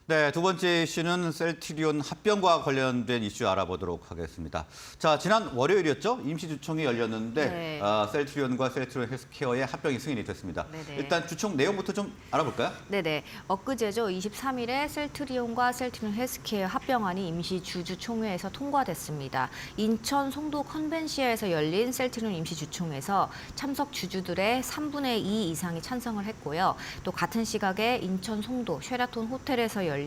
네, 두 번째 이슈는 셀트리온 합병과 관련된 이슈 알아보도록 하겠습니다. 자, 지난 월요일이었죠? 임시주총이 열렸는데 네. 셀트리온과 셀트리온 헬스케어의 합병이 승인이 됐습니다. 네네. 일단 주총 내용부터 좀 알아볼까요? 네네. 엊그제죠. 23일에 셀트리온과 셀트리온 헬스케어 합병안이 임시 주주총회에서 통과됐습니다. 인천 송도 컨벤시아에서 열린 셀트리온 임시주총에서 참석 주주들의 3분의 2 이상이 찬성을 했고요. 또 같은 시각에 인천 송도 쉐라톤 호텔에서 열린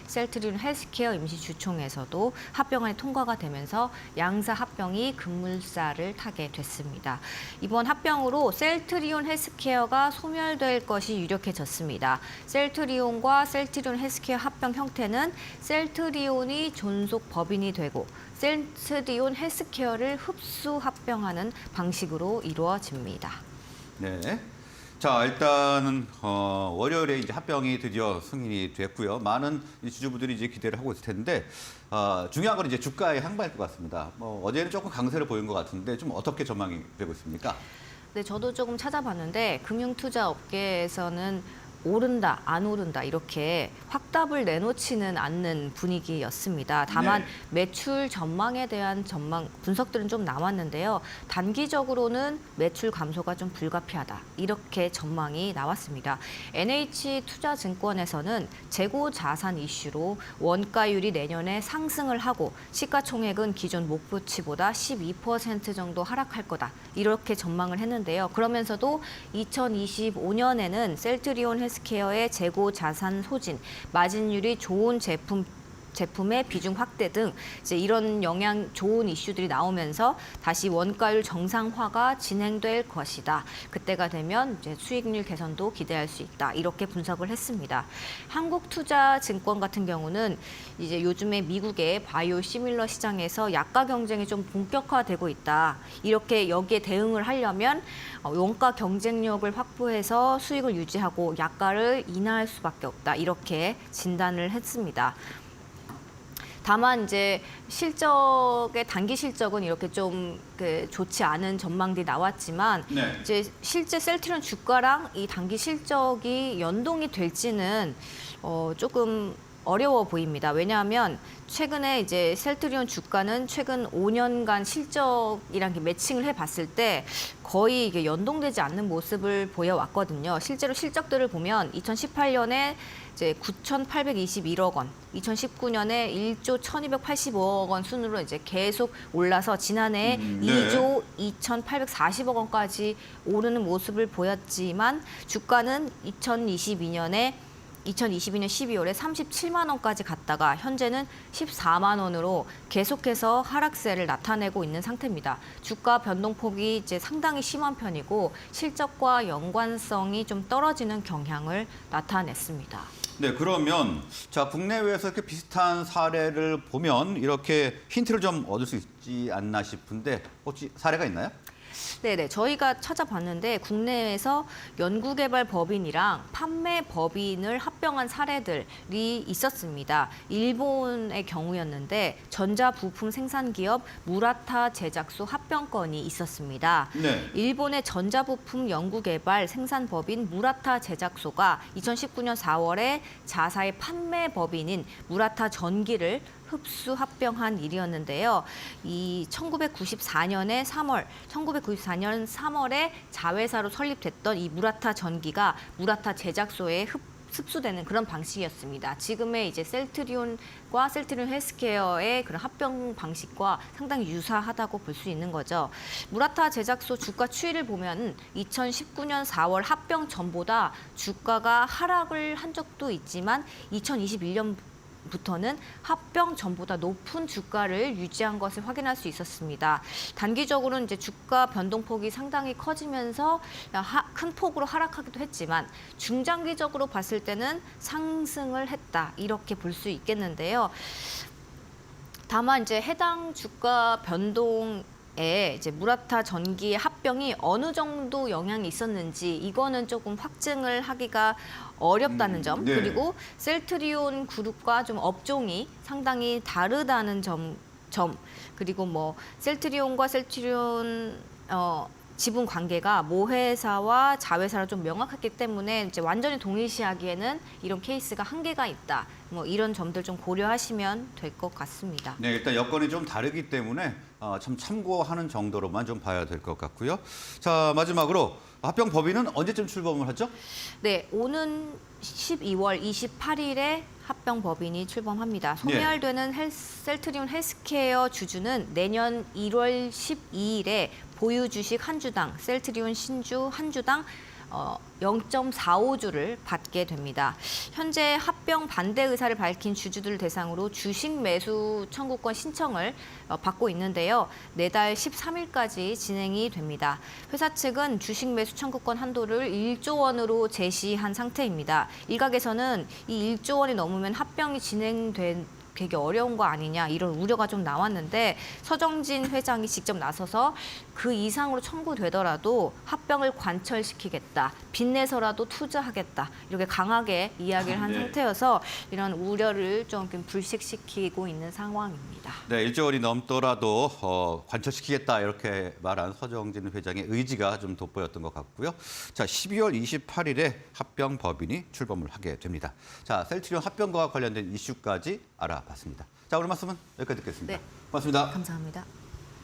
셀트리온 헬스케어 임시주총에서도 합병안이 통과가 되면서 양사 합병이 급물살을 타게 됐습니다. 이번 합병으로 셀트리온 헬스케어가 소멸될 것이 유력해졌습니다. 셀트리온과 셀트리온 헬스케어 합병 형태는 셀트리온이 존속 법인이 되고 셀트리온 헬스케어를 흡수 합병하는 방식으로 이루어집니다. 네. 자, 일단은 월요일에 이제 합병이 드디어 승인이 됐고요. 많은 주주분들이 이제 기대를 하고 있을 텐데 중요한 건 이제 주가의 향방일 것 같습니다. 어제는 조금 강세를 보인 것 같은데 좀 어떻게 전망이 되고 있습니까? 네, 저도 조금 찾아봤는데 금융투자 업계에서는 오른다, 안 오른다 이렇게 확답을 내놓지는 않는 분위기였습니다. 다만 네. 매출 전망에 대한 분석들은 좀 나왔는데요. 단기적으로는 매출 감소가 좀 불가피하다 이렇게 전망이 나왔습니다. NH투자증권에서는 재고 자산 이슈로 원가율이 내년에 상승을 하고 시가총액은 기존 목표치보다 12% 정도 하락할 거다 이렇게 전망을 했는데요. 그러면서도 2025년에는 셀트리온 헬스케어의 재고 자산 소진, 마진율이 좋은 제품의 비중 확대 등 이제 이런 좋은 이슈들이 나오면서 다시 원가율 정상화가 진행될 것이다. 그때가 되면 이제 수익률 개선도 기대할 수 있다. 이렇게 분석을 했습니다. 한국투자증권 같은 경우는 이제 요즘에 미국의 바이오 시밀러 시장에서 약가 경쟁이 좀 본격화되고 있다. 이렇게 여기에 대응을 하려면 원가 경쟁력을 확보해서 수익을 유지하고 약가를 인하할 수밖에 없다. 이렇게 진단을 했습니다. 다만 이제 단기 실적은 이렇게 좀 좋지 않은 전망들이 나왔지만 네. 이제 실제 셀트리온 주가랑 이 단기 실적이 연동이 될지는 조금 어려워 보입니다. 왜냐하면 최근에 이제 셀트리온 주가는 최근 5년간 실적이랑 매칭을 해봤을 때 거의 이게 연동되지 않는 모습을 보여왔거든요. 실제로 실적들을 보면 2018년에 이제 9,821억 원, 2019년에 1조 1,285억 원 순으로 이제 계속 올라서 지난해 네. 2조 2,840억 원까지 오르는 모습을 보였지만 주가는 2022년 12월에 37만 원까지 갔다가 현재는 14만 원으로 계속해서 하락세를 나타내고 있는 상태입니다. 주가 변동폭이 이제 상당히 심한 편이고 실적과 연관성이 좀 떨어지는 경향을 나타냈습니다. 네, 그러면 자, 국내외에서 이렇게 비슷한 사례를 보면 이렇게 힌트를 좀 얻을 수 있지 않나 싶은데 혹시 사례가 있나요? 네네, 저희가 찾아봤는데 국내에서 연구개발 법인이랑 판매 법인을 합병한 사례들이 있었습니다. 일본의 경우였는데 전자부품 생산기업 무라타 제작소 합병건이 있었습니다. 네. 일본의 전자부품 연구개발 생산법인 무라타 제작소가 2019년 4월에 자사의 판매 법인인 무라타 전기를 흡수 합병한 일이었는데요. 이 1994년 3월에 자회사로 설립됐던 이 무라타 전기가 무라타 제작소에 흡수되는 그런 방식이었습니다. 지금의 이제 셀트리온과 셀트리온 헬스케어의 그런 합병 방식과 상당히 유사하다고 볼 수 있는 거죠. 무라타 제작소 주가 추이를 보면 2019년 4월 합병 전보다 주가가 하락을 한 적도 있지만 2021년부터는 합병 전보다 높은 주가를 유지한 것을 확인할 수 있었습니다. 단기적으로는 이제 주가 변동폭이 상당히 커지면서 큰 폭으로 하락하기도 했지만 중장기적으로 봤을 때는 상승을 했다 이렇게 볼 수 있겠는데요. 다만 이제 해당 주가 변동 이제 무라타 전기의 합병이 어느 정도 영향이 있었는지 이거는 조금 확증을 하기가 어렵다는 점, 네. 그리고 셀트리온 그룹과 좀 업종이 상당히 다르다는 점, 그리고 뭐 셀트리온과 셀트리온 지분 관계가 모회사와 자회사로 좀 명확했기 때문에 이제 완전히 동일시하기에는 이런 케이스가 한계가 있다. 뭐 이런 점들 좀 고려하시면 될 것 같습니다. 네, 일단 여건이 좀 다르기 때문에 참 참고하는 정도로만 좀 봐야 될 것 같고요. 자, 마지막으로 합병 법인은 언제쯤 출범을 하죠? 네, 오는 12월 28일에 합병 법인이 출범합니다. 소멸되는 셀트리온 헬스케어 주주는 내년 1월 12일에 보유 주식 한 주당, 셀트리온 신주 한 주당 0.45주를 받게 됩니다. 현재 합병 반대 의사를 밝힌 주주들 대상으로 주식 매수 청구권 신청을 받고 있는데요. 내달 13일까지 진행이 됩니다. 회사 측은 주식 매수 청구권 한도를 1조 원으로 제시한 상태입니다. 일각에서는 이 1조 원이 넘으면 합병이 되게 어려운 거 아니냐 이런 우려가 좀 나왔는데 서정진 회장이 직접 나서서 그 이상으로 청구되더라도 합병을 관철시키겠다. 빚내서라도 투자하겠다. 이렇게 강하게 이야기를 한 네. 상태여서 이런 우려를 좀 불식시키고 있는 상황입니다. 네, 1조 원이 넘더라도 관철시키겠다 이렇게 말한 서정진 회장의 의지가 좀 돋보였던 것 같고요. 자, 12월 28일에 합병 법인이 출범을 하게 됩니다. 자, 셀트리온 합병과 관련된 이슈까지 알아봤습니다. 자, 오늘 말씀은 여기까지 듣겠습니다. 네. 고맙습니다. 감사합니다.